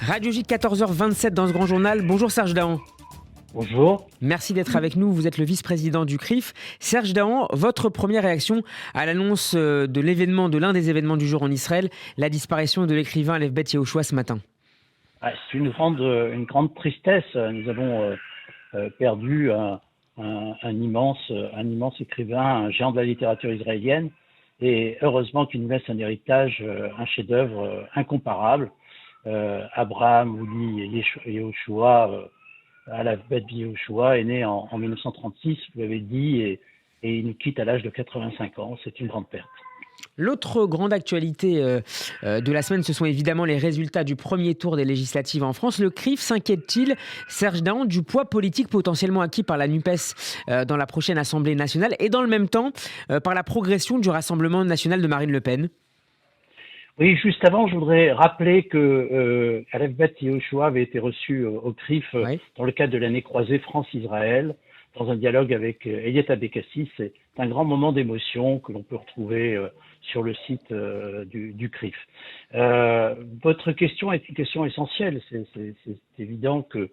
Radio J, 14h27 dans ce grand journal. Bonjour Serge Dahan. Bonjour. Merci d'être avec nous. Vous êtes le vice-président du CRIF. Serge Dahan, votre première réaction à l'annonce de l'un des événements du jour en Israël, la disparition de l'écrivain Aleph Bet Yehoshua ce matin. C'est une grande tristesse. Nous avons perdu un immense écrivain, un géant de la littérature israélienne. Et heureusement qu'il nous laisse un héritage, un chef-d'œuvre incomparable. Abraham Uli Yehoshua, Aleph Bet Yehoshua, est né en 1936, vous l'avez dit, et il nous quitte à l'âge de 85 ans. C'est une grande perte. L'autre grande actualité de la semaine, ce sont évidemment les résultats du premier tour des législatives en France. Le CRIF s'inquiète-t-il, Serge Dahan, du poids politique potentiellement acquis par la NUPES dans la prochaine Assemblée nationale et dans le même temps par la progression du Rassemblement national de Marine Le Pen ? Oui, juste avant, je voudrais rappeler que Aleph Bet Yehoshua avait été reçu au CRIF dans le cadre de l'année croisée France-Israël, dans un dialogue avec Eliette Abékassi. C'est un grand moment d'émotion que l'on peut retrouver sur le site du CRIF. Votre question est une question essentielle. C'est évident que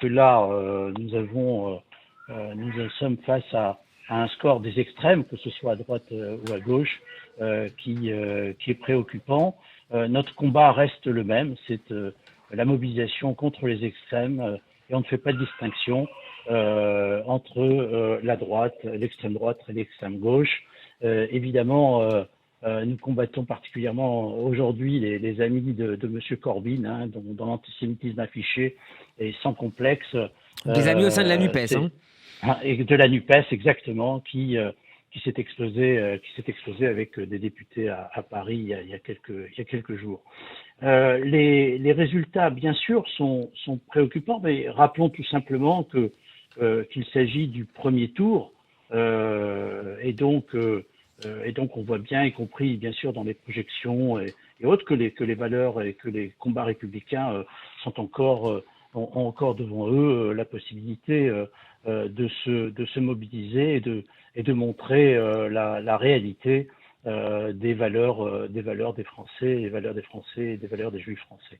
là, nous sommes face à un score des extrêmes, que ce soit à droite ou à gauche, qui est préoccupant. Notre combat reste le même, c'est la mobilisation contre les extrêmes, et on ne fait pas de distinction entre la droite, l'extrême droite et l'extrême gauche. Évidemment, nous combattons particulièrement aujourd'hui les amis de M. Corbyn, dont l'antisémitisme affiché est sans complexe. Des amis au sein de la NUPES, et de la NUPES, exactement, qui s'est explosé avec des députés à Paris il y a quelques jours. Les résultats, bien sûr, sont préoccupants, mais rappelons tout simplement qu'il s'agit du premier tour, et donc on voit bien, y compris bien sûr dans les projections et autres, que les valeurs et que les combats républicains ont encore devant eux la possibilité de se mobiliser et de montrer la réalité des valeurs des Français, des valeurs des Français et des valeurs des Juifs français.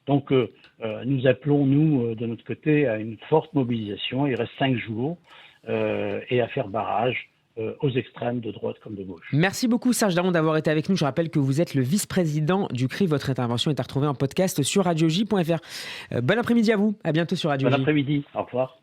Donc nous appelons, nous, de notre côté, à une forte mobilisation. Il reste 5 jours et à faire barrage aux extrêmes de droite comme de gauche. Merci beaucoup Serge Dahan d'avoir été avec nous. Je rappelle que vous êtes le vice-président du CRIF. Votre intervention est à retrouver en podcast sur radioj.fr. Bon après-midi à vous. À bientôt sur Radio J. Bon après-midi. Au revoir.